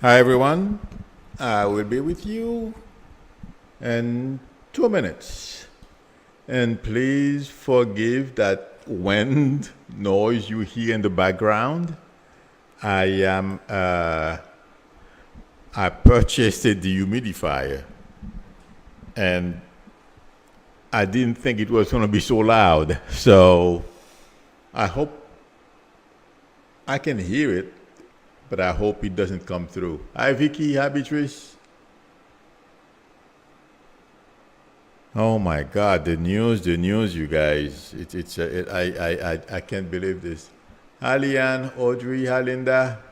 Hi, everyone. I will be with you in 2 minutes. And please forgive that wind noise you hear in the background. I am, I purchased a dehumidifier and I didn't think it was going to be so loud. So I hope I can hear it, but I hope it doesn't come through. Hi, Vicky. Hi, Beatrice. Oh my God, the news, you guys. I can't believe this. Hi, Leanne, Audrey, hi, Linda.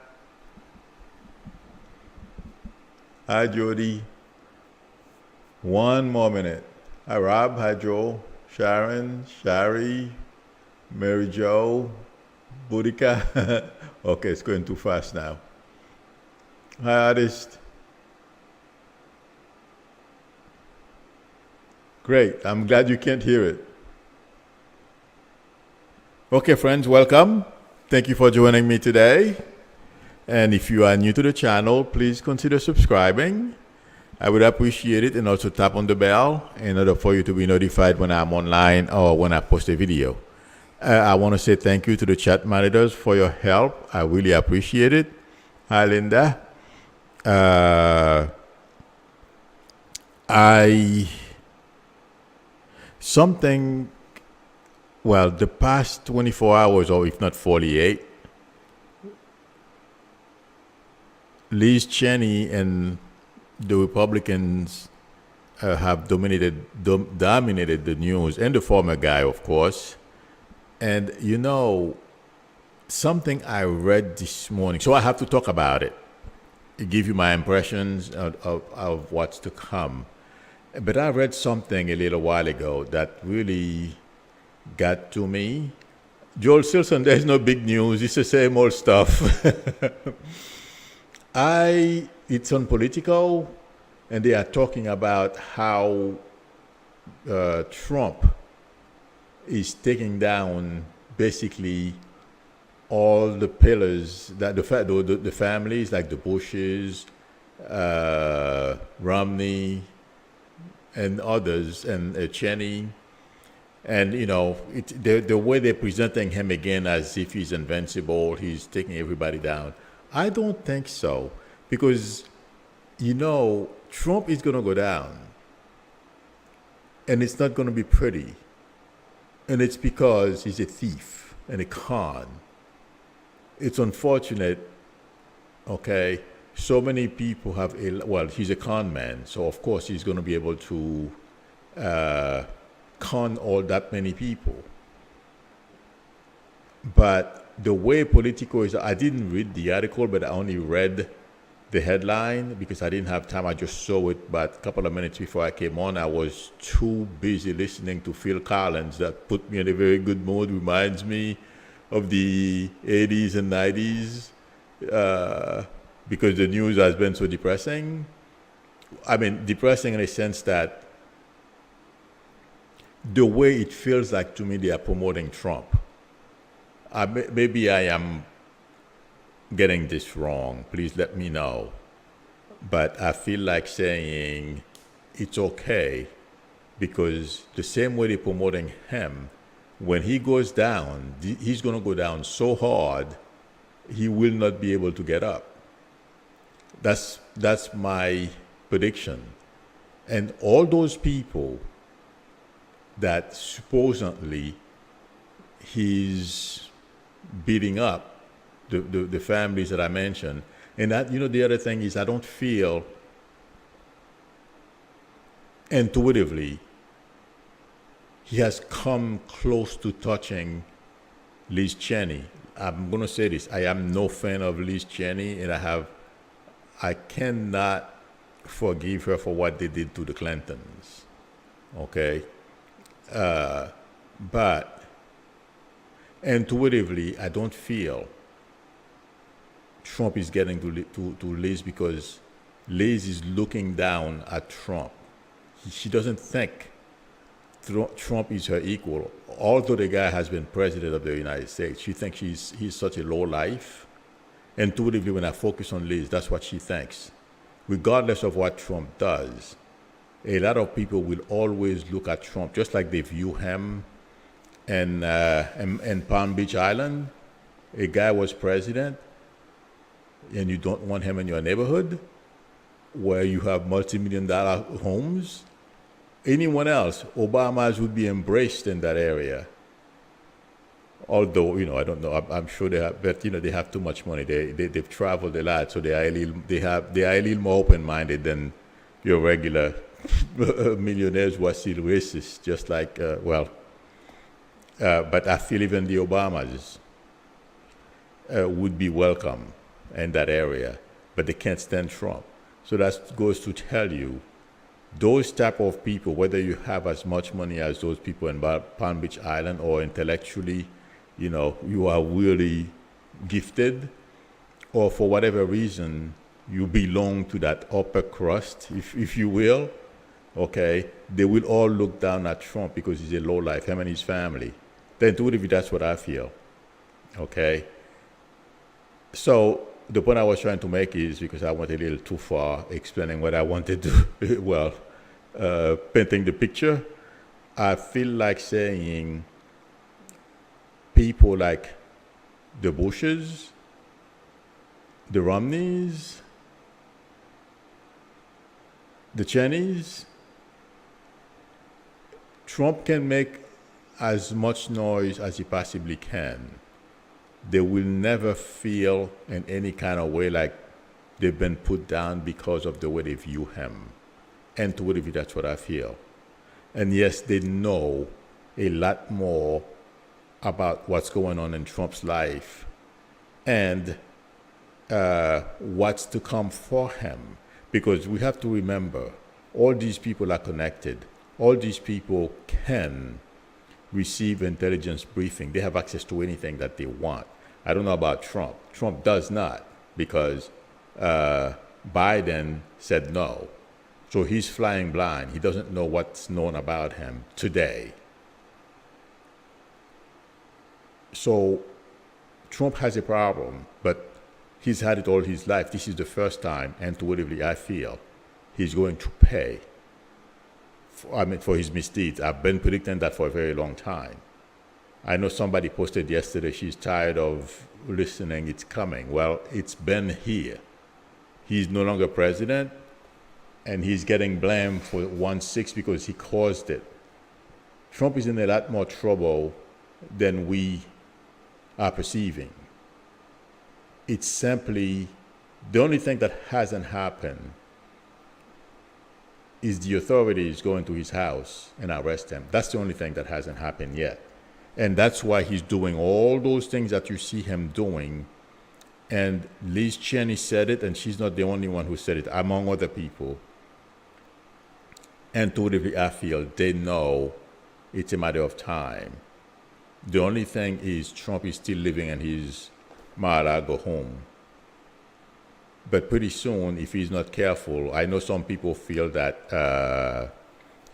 Hi, Jody. One more minute. Hi, Rob. Hi, Joe. Sharon, Shari, Mary Jo, Boudica. Okay, it's going too fast now. Hi, artist. Great. I'm glad you can't hear it. Okay, friends, welcome. Thank you for joining me today. And if you are new to the channel, please consider subscribing. I would appreciate it, and also tap on the bell in order for you to be notified when I'm online or when I post a video. I want to say thank you to the chat monitors for your help. I really appreciate it. Hi, Linda. Uh, I something well, the past 24 hours, or if not 48, Liz Cheney and the Republicans have dominated the news, and the former guy, of course. And something I read this morning, so I have to talk about it, give you my impressions of what's to come. But I read something a little while ago that really got to me. Joel Silson, there's no big news. It's the same old stuff. It's on Politico, and they are talking about how Trump is taking down basically all the pillars that the families like the Bushes, Romney, and others, and Cheney. And the way they're presenting him again as if he's invincible, he's taking everybody down. I don't think so, because Trump is going to go down, and it's not going to be pretty, and it's because he's a thief and a con. It's unfortunate. Okay, so many people he's a con man, so of course he's going to be able to con all that many people. But the way Politico is, I didn't read the article, but I only read the headline because I didn't have time. I just saw it, but a couple of minutes before I came on, I was too busy listening to Phil Collins. That put me in a very good mood. Reminds me of the 80s and 90s because the news has been so depressing. I mean, depressing in a sense that the way it feels like to me they are promoting Trump. Maybe I am getting this wrong. Please let me know. But I feel like saying it's okay because the same way they're promoting him, when he goes down, he's going to go down so hard he will not be able to get up. That's my prediction. And all those people that supposedly he's beating up, the families that I mentioned. And that, the other thing is I don't feel intuitively he has come close to touching Liz Cheney. I'm going to say this. I am no fan of Liz Cheney, and I cannot forgive her for what they did to the Clintons. Okay? But intuitively, I don't feel Trump is getting to Liz because Liz is looking down at Trump. She doesn't think Trump is her equal. Although the guy has been president of the United States, she thinks he's such a low life Intuitively, when I focus on Liz, that's what she thinks. Regardless of what Trump does, a lot of people will always look at Trump just like they view him in Palm Beach Island. A guy was president, and you don't want him in your neighborhood where you have multi-million-dollar homes. Anyone else, Obama's would be embraced in that area. Although, I don't know, I'm sure they have, but, they have too much money. They've traveled a lot, so they are a little more open-minded than your regular millionaires who are still racist, just like, but I feel even the Obamas would be welcome in that area, but they can't stand Trump. So that goes to tell you, those type of people, whether you have as much money as those people in Palm Beach Island or intellectually, you are really gifted, or for whatever reason, you belong to that upper crust, if you will, okay, they will all look down at Trump because he's a lowlife, him and his family. Then intuitively, that's what I feel, okay? So the point I was trying to make is, because I went a little too far explaining what I wanted to, painting the picture, I feel like saying people like the Bushes, the Romneys, the Chenneys, Trump can make as much noise as he possibly can. They will never feel in any kind of way like they've been put down because of the way they view him. Intuitively, that's what I feel. And yes, they know a lot more about what's going on in Trump's life and what's to come for him. Because we have to remember, all these people are connected. All these people can receive intelligence briefing. They have access to anything that they want. I don't know about Trump. Trump does not, because Biden said no. So he's flying blind. He doesn't know what's known about him today. So Trump has a problem, but he's had it all his life. This is the first time, intuitively, I feel, he's going to pay for his misdeeds. I've been predicting that for a very long time. I know somebody posted yesterday, she's tired of listening, it's coming. Well, it's been here. He's no longer president, and he's getting blamed for 1/6 because he caused it. Trump is in a lot more trouble than we are perceiving. It's simply, the only thing that hasn't happened is the authorities going to his house and arrest him. That's the only thing that hasn't happened yet. And that's why he's doing all those things that you see him doing. And Liz Cheney said it, and she's not the only one who said it, among other people. Intuitively, I feel they know it's a matter of time. The only thing is Trump is still living in his Mar-a-Lago home. But pretty soon, if he's not careful, I know some people feel that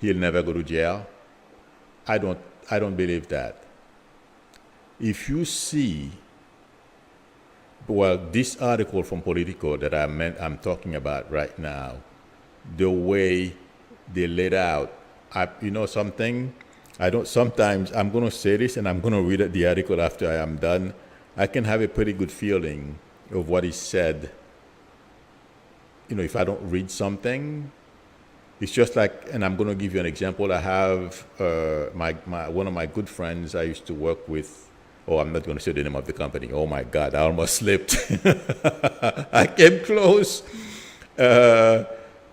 he'll never go to jail. I don't believe that. If you see, well, this article from Politico that I'm talking about right now, the way they laid out, something, sometimes I'm going to say this and I'm going to read the article after I am done. I can have a pretty good feeling of what he said. If I don't read something, it's just like, and I'm going to give you an example. I have one of my good friends I used to work with. Oh, I'm not going to say the name of the company. Oh my God, I almost slipped. I came close.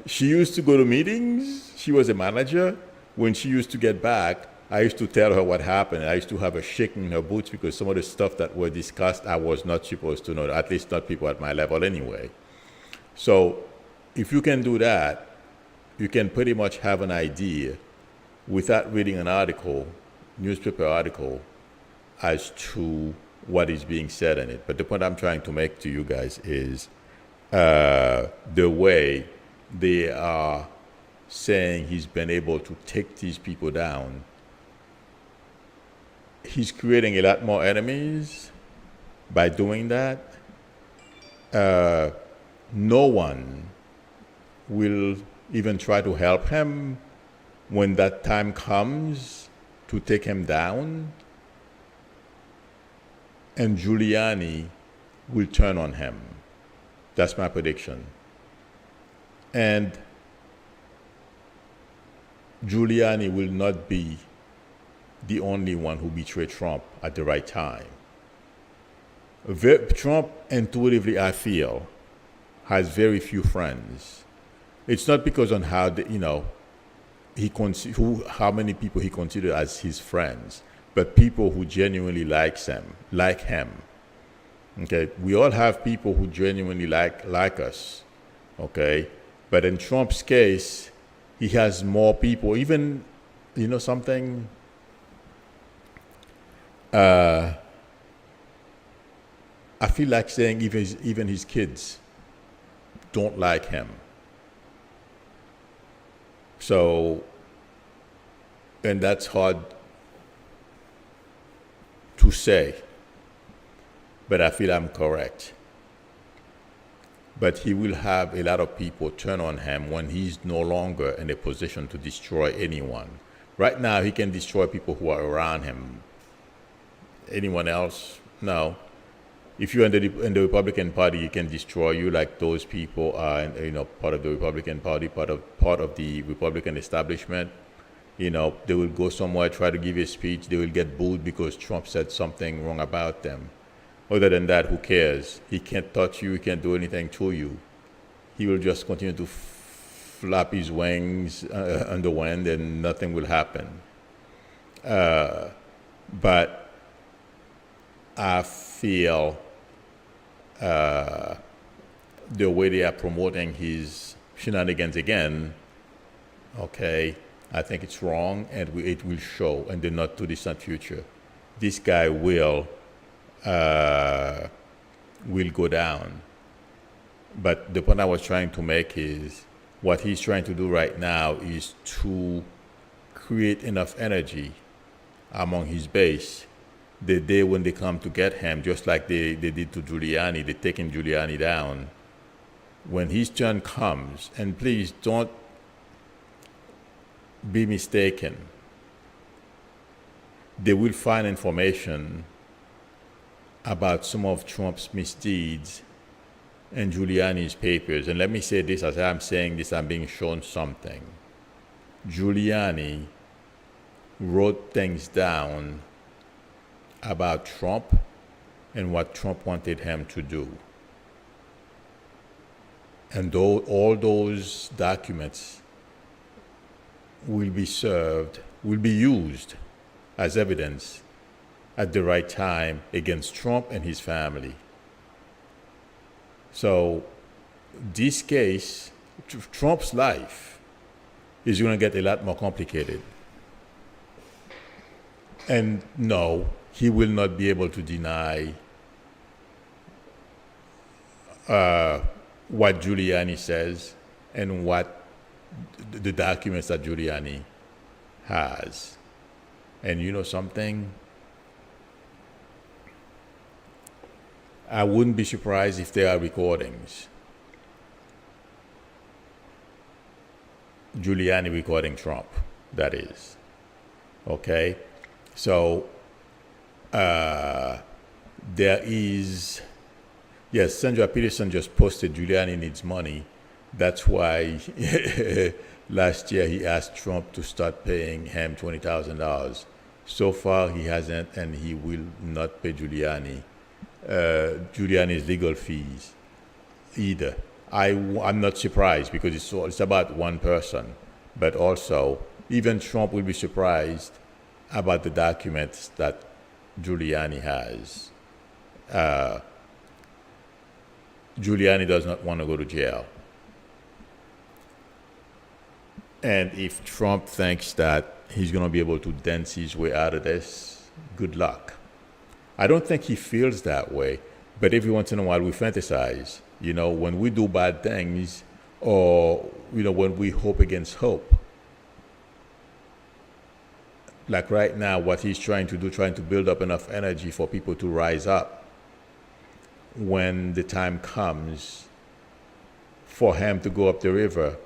She used to go to meetings. She was a manager. When she used to get back, I used to tell her what happened. I used to have her shaking her boots because some of the stuff that were discussed, I was not supposed to know, at least not people at my level anyway. So if you can do that, you can pretty much have an idea without reading an article, newspaper article, as to what is being said in it. But the point I'm trying to make to you guys is the way they are saying he's been able to take these people down. He's creating a lot more enemies by doing that. no one will even try to help him when that time comes to take him down, and Giuliani will turn on him. That's my prediction. And Giuliani will not be the only one who betrayed Trump at the right time. Trump, intuitively, I feel, has very few friends. It's not because on how how many people he considers as his friends, but people who genuinely like him. Okay, we all have people who genuinely like us. Okay, but in Trump's case, he has more people. Even, something. I feel like saying even his kids don't like him. So, and that's hard to say, but I feel I'm correct. But he will have a lot of people turn on him when he's no longer in a position to destroy anyone. Right now, he can destroy people who are around him. Anyone else? No. If you're in the Republican Party, you can destroy you, like those people are, part of the Republican Party, part of the Republican establishment. They will go somewhere, try to give a speech, they will get booed because Trump said something wrong about them. Other than that, who cares? He can't touch you, he can't do anything to you. He will just continue to flap his wings on the wind and nothing will happen. But I feel the way they are promoting his shenanigans again, okay, I think it's wrong, and it will show in the not too distant future. This guy will go down. But the point I was trying to make is what he's trying to do right now is to create enough energy among his base the day when they come to get him, just like they did to Giuliani, they're taking Giuliani down. When his turn comes, and please don't be mistaken, they will find information about some of Trump's misdeeds in Giuliani's papers. And let me say this, as I'm saying this, I'm being shown something. Giuliani wrote things down about Trump and what Trump wanted him to do. And all those documents will be used as evidence at the right time against Trump and his family. So this case, Trump's life is going to get a lot more complicated. And no, he will not be able to deny what Giuliani says and what the documents that Giuliani has. And you know something? I wouldn't be surprised if there are recordings. Giuliani recording Trump, that is. Okay? So, there is, yes, Sandra Peterson just posted Giuliani needs money. That's why last year he asked Trump to start paying him $20,000. So far he hasn't, and he will not pay Giuliani's legal fees either. I'm not surprised because it's about one person, but also even Trump will be surprised about the documents that Giuliani has. Giuliani does not want to go to jail. And if Trump thinks that he's going to be able to dance his way out of this, good luck. I don't think he feels that way, but every once in a while we fantasize, when we do bad things or, when we hope against hope. Like right now, what he's trying to do, trying to build up enough energy for people to rise up. when the time comes for him to go up the river,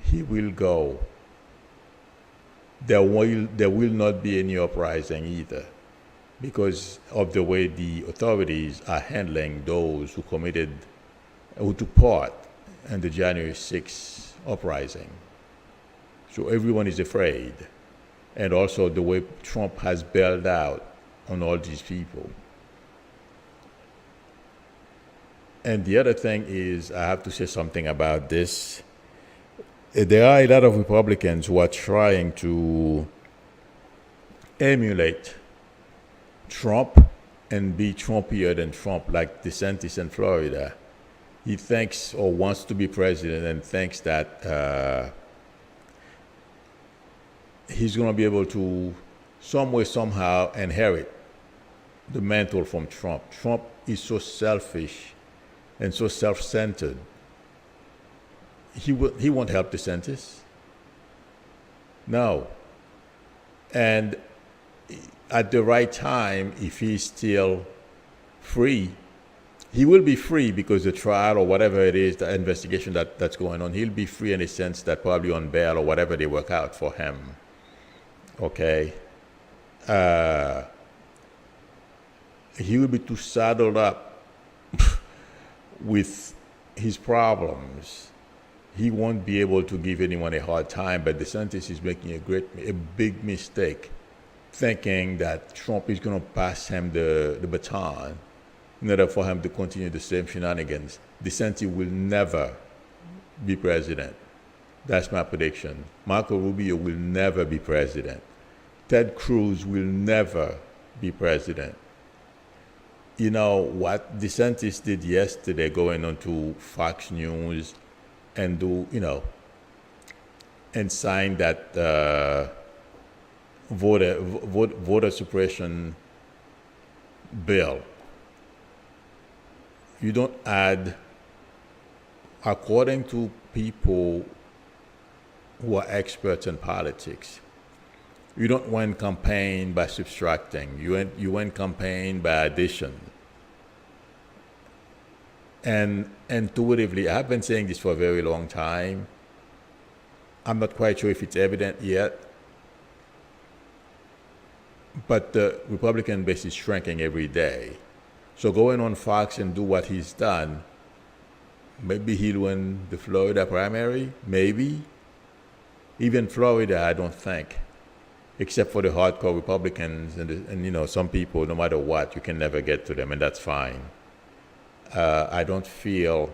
he will go. There will not be any uprising either, because of the way the authorities are handling those who took part in the January 6th uprising. So everyone is afraid. And also the way Trump has bailed out on all these people. And the other thing is, I have to say something about this. There are a lot of Republicans who are trying to emulate Trump and be Trumpier than Trump, like DeSantis in Florida. He thinks or wants to be president and thinks that he's going to be able to, some way, somehow, inherit the mantle from Trump. Trump is so selfish and so self-centered. He won't help DeSantis. No. And at the right time, if he's still free, he will be free because the trial or whatever it is, the investigation that's going on, he'll be free in a sense that probably on bail or whatever they work out for him. Okay? He will be too saddled up with his problems. He won't be able to give anyone a hard time, but DeSantis is making a big mistake, thinking that Trump is going to pass him the baton in order for him to continue the same shenanigans. DeSantis will never be president. That's my prediction. Marco Rubio will never be president. Ted Cruz will never be president. You know, what DeSantis did yesterday, going on to Fox News and and sign that voter suppression bill. You don't add, according to people who are experts in politics, you don't win campaign by subtracting. You win campaign by addition. And intuitively, I've been saying this for a very long time. I'm not quite sure if it's evident yet, but the Republican base is shrinking every day. So going on Fox and do what he's done, maybe he'll win the Florida primary, maybe. Even Florida, I don't think, except for the hardcore Republicans and some people, no matter what, you can never get to them, and that's fine. I don't feel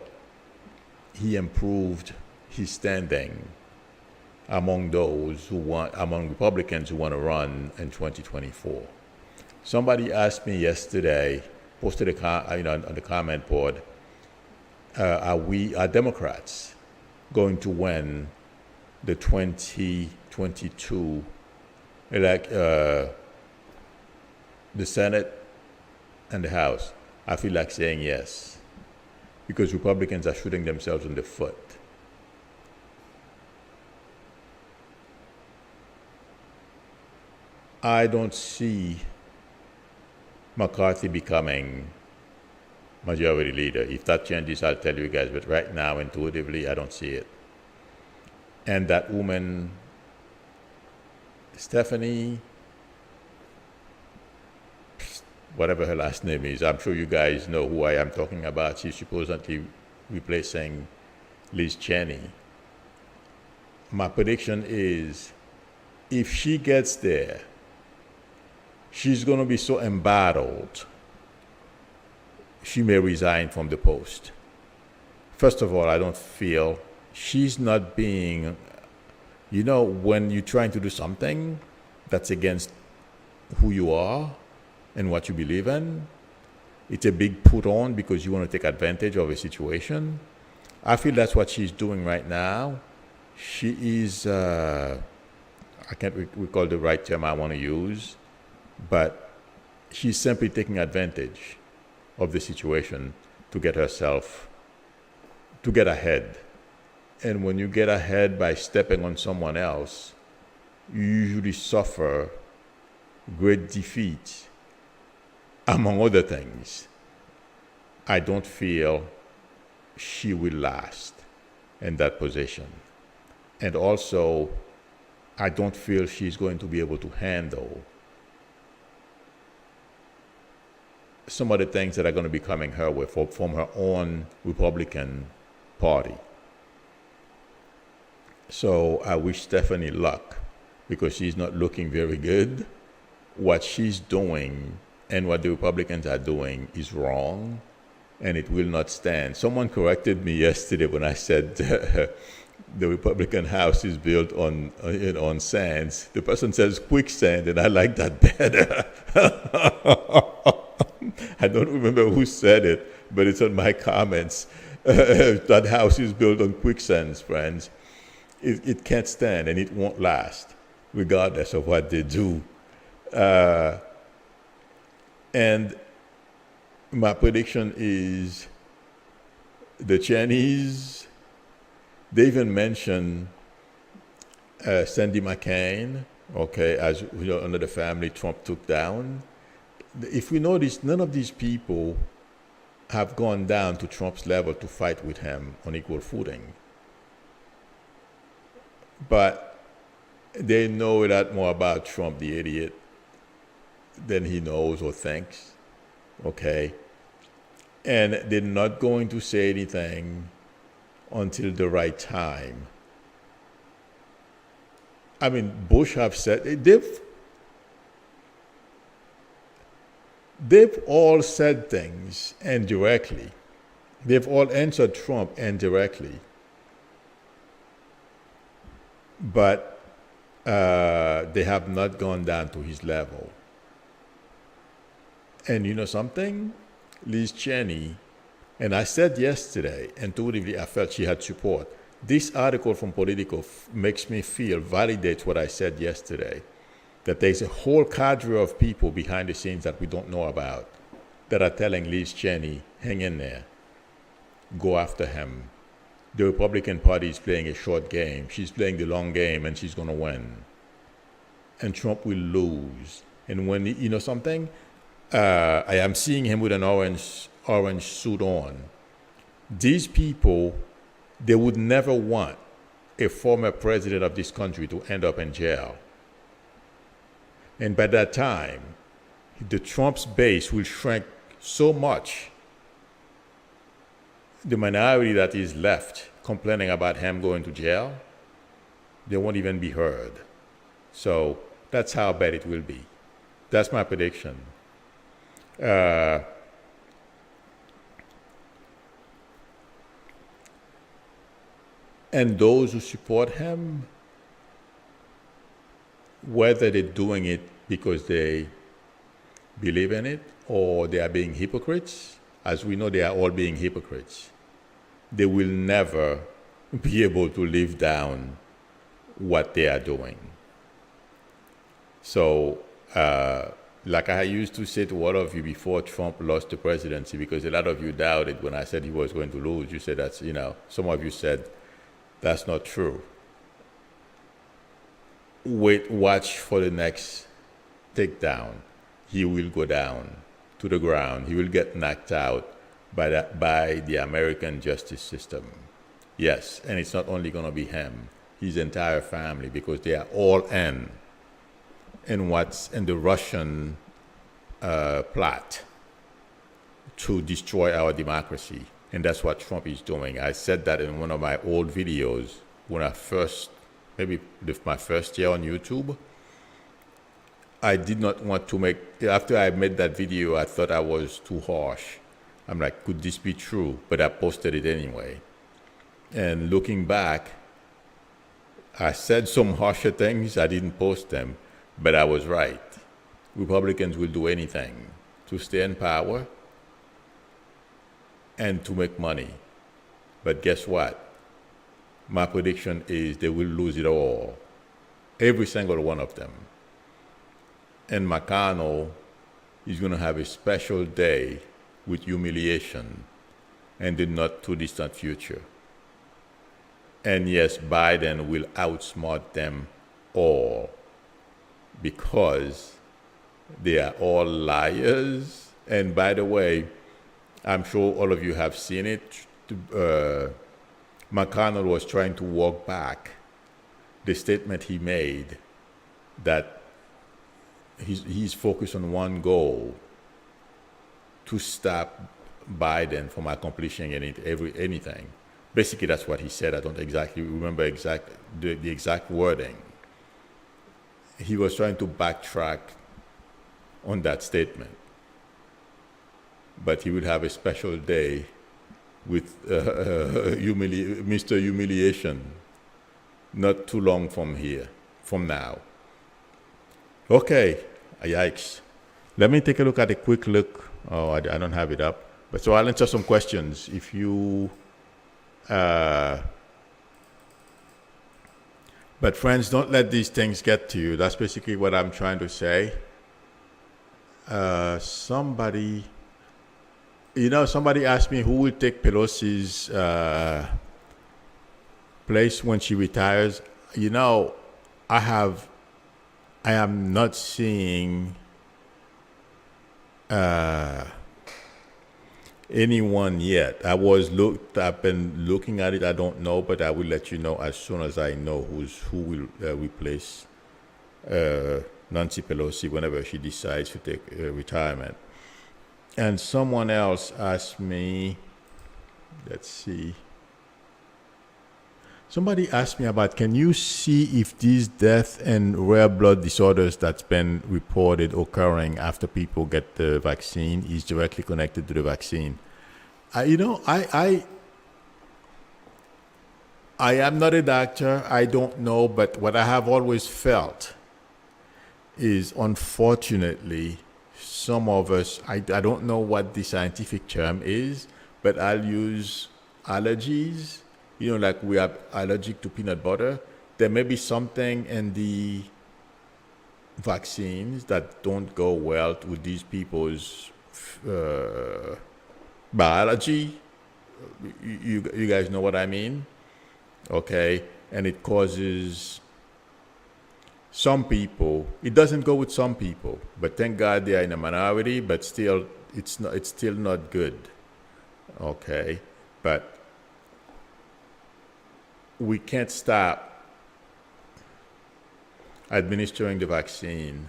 he improved his standing among Republicans who want to run in 2024. Somebody asked me yesterday, posted on the comment board, are Democrats going to win the 2022 the Senate and the House? I feel like saying yes, because Republicans are shooting themselves in the foot. I don't see McCarthy becoming majority leader. If that changes, I'll tell you guys, but right now, intuitively, I don't see it. And that woman, Stephanie, whatever her last name is, I'm sure you guys know who I am talking about. She's supposedly replacing Liz Cheney. My prediction is, if she gets there, she's going to be so embattled, she may resign from the post. First of all, I don't feel she's not being, when you're trying to do something that's against who you are and what you believe in, it's a big put on because you want to take advantage of a situation. I feel that's what she's doing right now. She is, I can't recall the right term I want to use, but she's simply taking advantage of the situation to get ahead. And when you get ahead by stepping on someone else, you usually suffer great defeat, among other things. I don't feel she will last in that position. And also, I don't feel she's going to be able to handle some of the things that are going to be coming her way from her own Republican Party. So I wish Stephanie luck because she's not looking very good. What she's doing and what the Republicans are doing is wrong, and it will not stand. Someone corrected me yesterday when I said the Republican House is built on sands. The person says quicksand, and I like that better. I don't remember who said it, but it's on my comments. That house is built on quicksands, friends. It can't stand, and it won't last, regardless of what they do. And my prediction is the Chinese, they even mentioned Sandy McCain, okay, as you know, under the family Trump took down. If we notice, none of these people have gone down to Trump's level to fight with him on equal footing. But they know a lot more about Trump, the idiot, than he knows or thinks, okay? And they're not going to say anything until the right time. I mean, Bush have said, they've all said things indirectly. They've all answered Trump indirectly. But they have not gone down to his level. And you know something? Liz Cheney, and I said yesterday, intuitively I felt she had support. This article from Politico makes me feel, validates what I said yesterday, that there's a whole cadre of people behind the scenes that we don't know about that are telling Liz Cheney, hang in there, go after him. The Republican Party is playing a short game. She's playing the long game, and she's going to win. And Trump will lose. And when, you know something? I am seeing him with an orange suit on. These people, they would never want a former president of this country to end up in jail. And by that time, the Trump's base will shrink so much. The minority that is left complaining about him going to jail, they won't even be heard. So that's how bad it will be. That's my prediction. And those who support him, whether they're doing it because they believe in it or they are being hypocrites, as we know they are all being hypocrites, they will never be able to live down what they are doing. So, like I used to say to all of you before Trump lost the presidency, because a lot of you doubted when I said he was going to lose. You said that's, some of you said that's not true. Watch for the next takedown. He will go down to the ground. He will get knocked out by the American justice system. Yes, and it's not only going to be him, his entire family, because they are all in what's in the Russian plot to destroy our democracy. And that's what Trump is doing. I said that in one of my old videos when I first, maybe my first year on YouTube. I did not want to after I made that video, I thought I was too harsh. I'm like, could this be true? But I posted it anyway. And looking back, I said some harsher things. I didn't post them, but I was right. Republicans will do anything to stay in power and to make money. But guess what? My prediction is they will lose it all. Every single one of them. And McConnell is going to have a special day with humiliation in the not too distant future. And yes, Biden will outsmart them all because they are all liars. And by the way, I'm sure all of you have seen it. McConnell was trying to walk back the statement he made that he's focused on one goal to stop Biden from accomplishing anything. Basically, that's what he said. I don't exactly remember the exact wording. He was trying to backtrack on that statement, but he would have a special day with Mr. Humiliation not too long from now. Okay, yikes. Let me take a look at a quick look. Oh, I don't have it up. But so I'll answer some questions. If you, but friends, don't let these things get to you. That's basically what I'm trying to say. Somebody asked me who will take Pelosi's place when she retires. I am not seeing anyone yet. I've been looking at it. I don't know, but I will let you know as soon as I know who will replace Nancy Pelosi whenever she decides to take retirement. And someone else asked me, let's see. Somebody asked me about, can you see if these death and rare blood disorders that's been reported occurring after people get the vaccine is directly connected to the vaccine? I am not a doctor. I don't know, but what I have always felt is, unfortunately, some of us, I don't know what the scientific term is, but I'll use allergies. Like we are allergic to peanut butter. There may be something in the vaccines that don't go well with these people's biology. You guys know what I mean? Okay? And it causes some people, it doesn't go with some people, but thank God they are in a minority, but still, it's still not good. Okay? But we can't stop administering the vaccine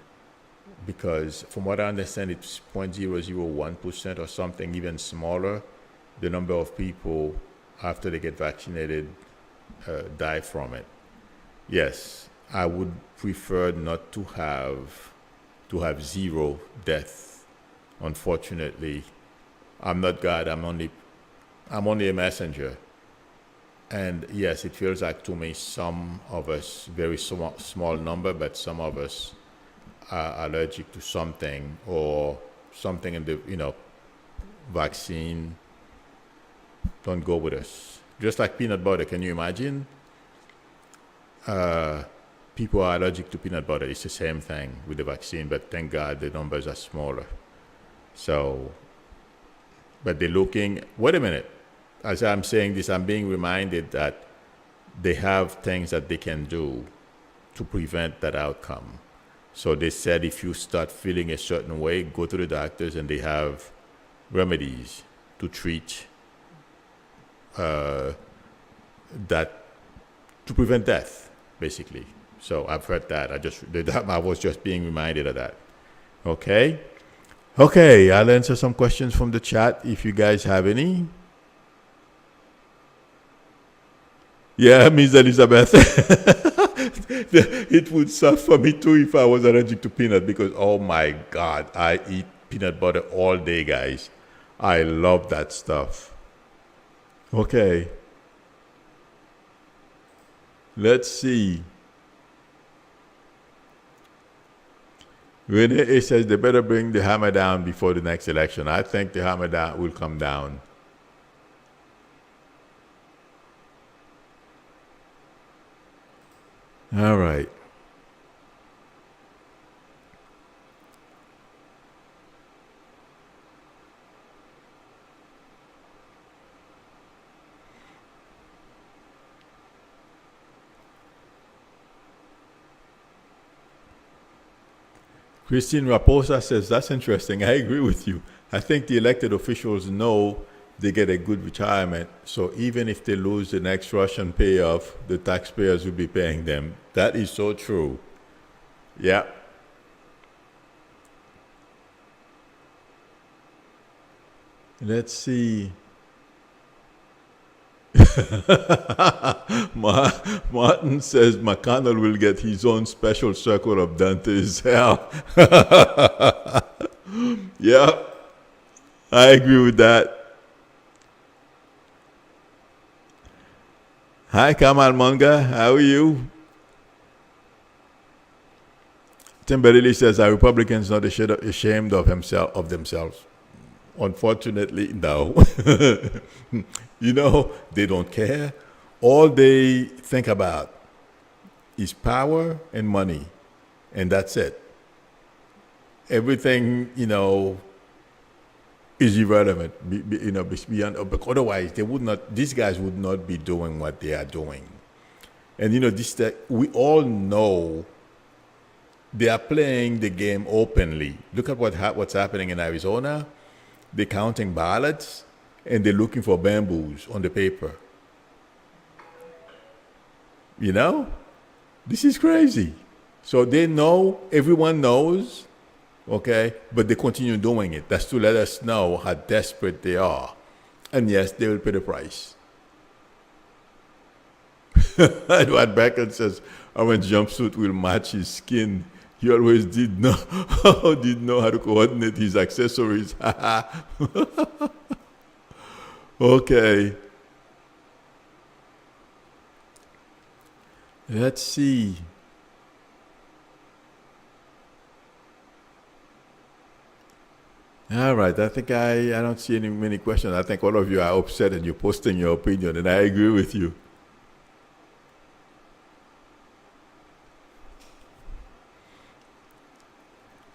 because, from what I understand, it's 0.001% or something even smaller. The number of people after they get vaccinated die from it. Yes, I would prefer not to have zero death. Unfortunately, I'm not God. I'm only a messenger. And yes, it feels like to me some of us, very small number, but some of us are allergic to something or something in the vaccine don't go with us. Just like peanut butter, can you imagine? People are allergic to peanut butter. It's the same thing with the vaccine, but thank God the numbers are smaller. So, but they're looking, wait a minute. As I'm saying this, I'm being reminded that they have things that they can do to prevent that outcome. So they said if you start feeling a certain way, go to the doctors, and they have remedies to treat that, to prevent death, basically. So I've heard that. I was just being reminded of that. Okay, I'll answer some questions from the chat if you guys have any. Yeah, Miss Elizabeth. It would suck for me too if I was allergic to peanut because, oh my God, I eat peanut butter all day, guys. I love that stuff. Okay. Let's see. Renee says they better bring the hammer down before the next election. I think the hammer down will come down. All right. Christine Raposa says, that's interesting. I agree with you. I think the elected officials know they get a good retirement. So even if they lose the next Russian payoff, the taxpayers will be paying them. That is so true. Yeah. Let's see. Martin says McConnell will get his own special circle of Dante's hell. Yeah, I agree with that. Hi, Kamal Manga. How are you? Tim Bedley says, are Republicans not ashamed of themselves? Unfortunately, no. You know, they don't care. All they think about is power and money, and that's it. Everything, is irrelevant. Beyond. Otherwise, they would not. These guys would not be doing what they are doing. And we all know they are playing the game openly. Look at what's happening in Arizona. They're counting ballots, and they're looking for bamboos on the paper. This is crazy. So they know, everyone knows, okay, but they continue doing it. That's to let us know how desperate they are. And yes, they will pay the price. Edward Beckett says, orange jumpsuit will match his skin. He always did know how to coordinate his accessories. Okay. Let's see. All right. I think I don't see many questions. I think all of you are upset and you're posting your opinion, and I agree with you.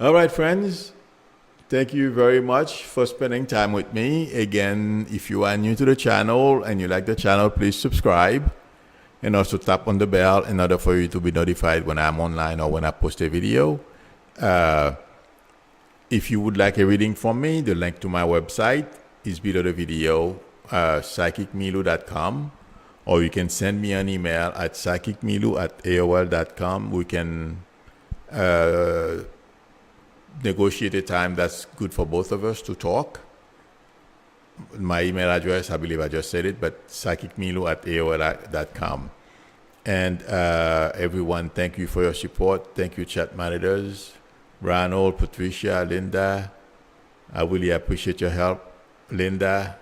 All right, friends. Thank you very much for spending time with me. Again, if you are new to the channel and you like the channel, please subscribe and also tap on the bell in order for you to be notified when I'm online or when I post a video. If you would like a reading from me, the link to my website is below the video, psychicmilu.com, or you can send me an email at psychicmilu@aol.com. We can negotiate a time that's good for both of us to talk. My email address, I believe I just said it, but psychicmilu@aol.com. And everyone, thank you for your support. Thank you, chat monitors, Ronald, Patricia, Linda. I really appreciate your help, Linda.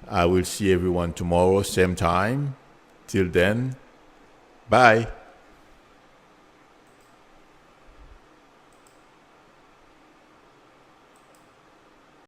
I will see everyone tomorrow, same time. Till then, bye.